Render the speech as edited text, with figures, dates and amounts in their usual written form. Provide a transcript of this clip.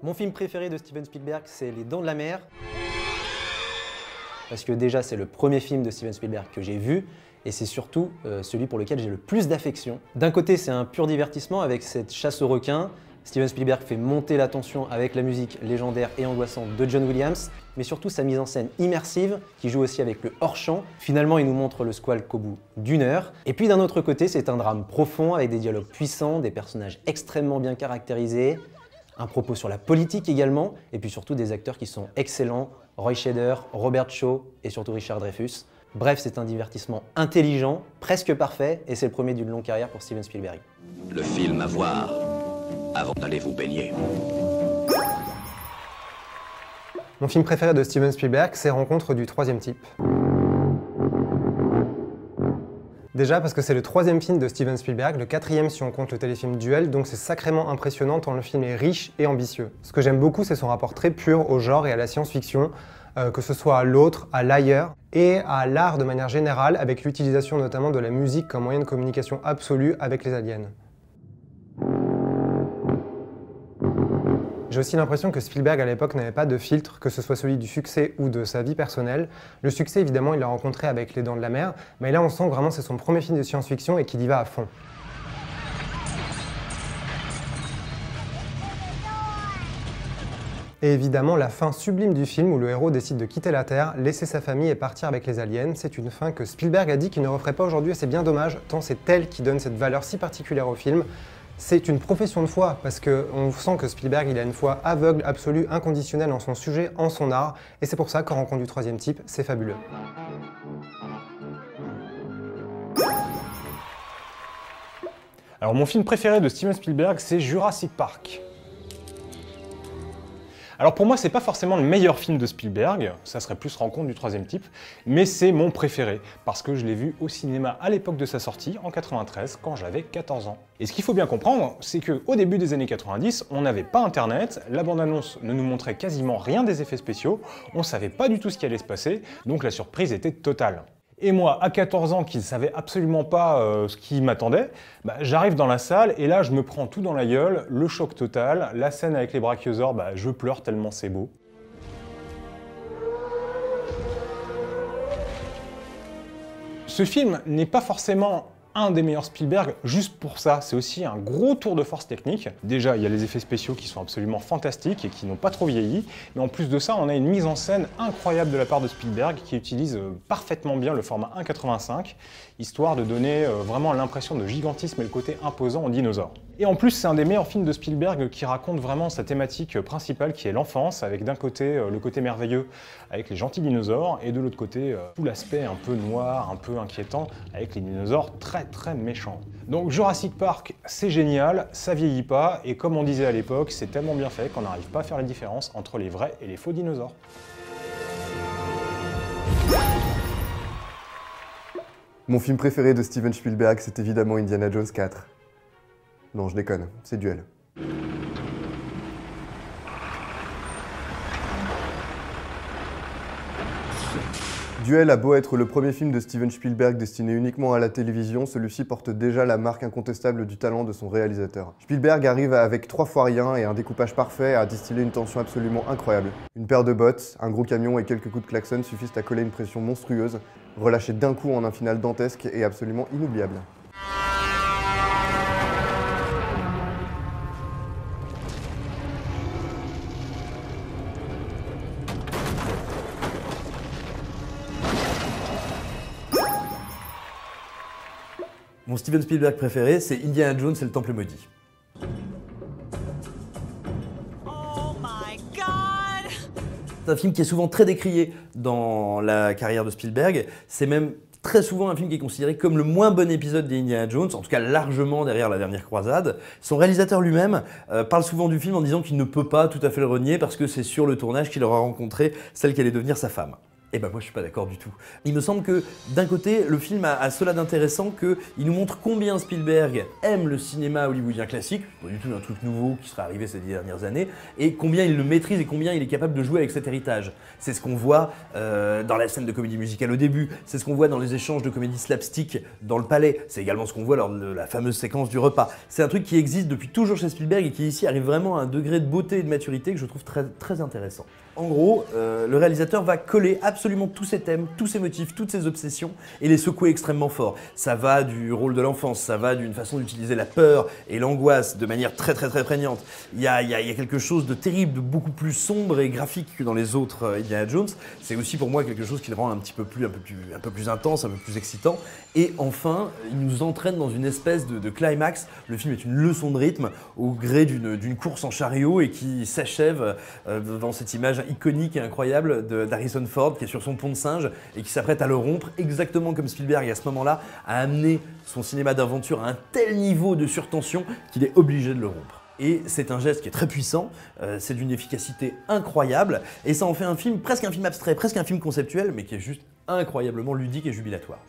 Mon film préféré de Steven Spielberg, c'est Les Dents de la Mer. Parce que déjà, c'est le premier film de Steven Spielberg que j'ai vu, et c'est surtout celui pour lequel j'ai le plus d'affection. D'un côté, c'est un pur divertissement avec cette chasse aux requins. Steven Spielberg fait monter la tension avec la musique légendaire et angoissante de John Williams, mais surtout sa mise en scène immersive, qui joue aussi avec le hors-champ. Finalement, il nous montre le squal qu'au bout d'1 heure. Et puis d'un autre côté, c'est un drame profond avec des dialogues puissants, des personnages extrêmement bien caractérisés, un propos sur la politique également, et puis surtout des acteurs qui sont excellents, Roy Scheider, Robert Shaw et surtout Richard Dreyfuss. Bref, c'est un divertissement intelligent, presque parfait, et c'est le premier d'une longue carrière pour Steven Spielberg. Le film à voir avant d'aller vous baigner. Mon film préféré de Steven Spielberg, c'est Rencontre du troisième type. Déjà parce que c'est le troisième film de Steven Spielberg, le quatrième si on compte le téléfilm Duel, donc c'est sacrément impressionnant tant le film est riche et ambitieux. Ce que j'aime beaucoup, c'est son rapport très pur au genre et à la science-fiction, que ce soit à l'autre, à l'ailleurs, et à l'art de manière générale, avec l'utilisation notamment de la musique comme moyen de communication absolu avec les aliens. J'ai aussi l'impression que Spielberg à l'époque n'avait pas de filtre, que ce soit celui du succès ou de sa vie personnelle. Le succès, évidemment, il l'a rencontré avec Les Dents de la Mer, mais là on sent vraiment que c'est son premier film de science-fiction et qu'il y va à fond. Et évidemment, la fin sublime du film où le héros décide de quitter la Terre, laisser sa famille et partir avec les aliens, c'est une fin que Spielberg a dit qu'il ne referait pas aujourd'hui et c'est bien dommage, tant c'est elle qui donne cette valeur si particulière au film. C'est une profession de foi, parce qu'on sent que Spielberg il a une foi aveugle, absolue, inconditionnelle en son sujet, en son art, et c'est pour ça qu'en Rencontre du troisième type, c'est fabuleux. Alors mon film préféré de Steven Spielberg, c'est Jurassic Park. Alors pour moi, c'est pas forcément le meilleur film de Spielberg, ça serait plus Rencontre du troisième type, mais c'est mon préféré, parce que je l'ai vu au cinéma à l'époque de sa sortie, en 93, quand j'avais 14 ans. Et ce qu'il faut bien comprendre, c'est qu'au début des années 90, on n'avait pas internet, la bande-annonce ne nous montrait quasiment rien des effets spéciaux, on savait pas du tout ce qui allait se passer, donc la surprise était totale. Et moi, à 14 ans, qui ne savais absolument pas ce qui m'attendait, j'arrive dans la salle et là, je me prends tout dans la gueule, le choc total, la scène avec les brachiosaures, je pleure tellement c'est beau. Ce film n'est pas forcément un des meilleurs Spielberg juste pour ça, c'est aussi un gros tour de force technique. Déjà, il y a les effets spéciaux qui sont absolument fantastiques et qui n'ont pas trop vieilli, mais en plus de ça, on a une mise en scène incroyable de la part de Spielberg qui utilise parfaitement bien le format 1,85, histoire de donner vraiment l'impression de gigantisme et le côté imposant aux dinosaures. Et en plus, c'est un des meilleurs films de Spielberg qui raconte vraiment sa thématique principale qui est l'enfance, avec d'un côté le côté merveilleux avec les gentils dinosaures, et de l'autre côté tout l'aspect un peu noir, un peu inquiétant, avec les dinosaures très méchants. Donc Jurassic Park, c'est génial, ça vieillit pas, et comme on disait à l'époque, c'est tellement bien fait qu'on n'arrive pas à faire la différence entre les vrais et les faux dinosaures. Mon film préféré de Steven Spielberg, c'est évidemment Indiana Jones 4. Non, je déconne, c'est Duel. Duel a beau être le premier film de Steven Spielberg destiné uniquement à la télévision, celui-ci porte déjà la marque incontestable du talent de son réalisateur. Spielberg arrive avec 3 fois rien et un découpage parfait à distiller une tension absolument incroyable. Une paire de bottes, un gros camion et quelques coups de klaxon suffisent à coller une pression monstrueuse, relâchée d'un coup en un final dantesque et absolument inoubliable. Mon Steven Spielberg préféré, c'est Indiana Jones et le Temple maudit. C'est un film qui est souvent très décrié dans la carrière de Spielberg. C'est même très souvent un film qui est considéré comme le moins bon épisode d'Indiana Jones, en tout cas largement derrière La Dernière Croisade. Son réalisateur lui-même parle souvent du film en disant qu'il ne peut pas tout à fait le renier parce que c'est sur le tournage qu'il aura rencontré celle qui allait devenir sa femme. Eh ben moi je suis pas d'accord du tout. Il me semble que d'un côté, le film a cela d'intéressant qu'il nous montre combien Spielberg aime le cinéma hollywoodien classique, pas du tout un truc nouveau qui serait arrivé ces dernières années, et combien il le maîtrise et combien il est capable de jouer avec cet héritage. C'est ce qu'on voit dans la scène de comédie musicale au début, c'est ce qu'on voit dans les échanges de comédie slapstick dans le palais, c'est également ce qu'on voit lors de la fameuse séquence du repas. C'est un truc qui existe depuis toujours chez Spielberg et qui ici arrive vraiment à un degré de beauté et de maturité que je trouve très, très intéressant. En gros, le réalisateur va coller absolument tous ses thèmes, tous ses motifs, toutes ses obsessions et les secouer extrêmement fort. Ça va du rôle de l'enfance, ça va d'une façon d'utiliser la peur et l'angoisse de manière très prégnante. Il y a quelque chose de terrible, de beaucoup plus sombre et graphique que dans les autres Indiana Jones. C'est aussi pour moi quelque chose qui le rend un peu plus intense, un peu plus excitant. Et enfin, il nous entraîne dans une espèce de climax. Le film est une leçon de rythme au gré d'une course en chariot et qui s'achève dans cette image iconique et incroyable d'Harrison Ford qui est sur son pont de singe et qui s'apprête à le rompre, exactement comme Spielberg à ce moment-là a amené son cinéma d'aventure à un tel niveau de surtension qu'il est obligé de le rompre. Et c'est un geste qui est très puissant, c'est d'une efficacité incroyable, et ça en fait un film, presque un film abstrait, presque un film conceptuel, mais qui est juste incroyablement ludique et jubilatoire.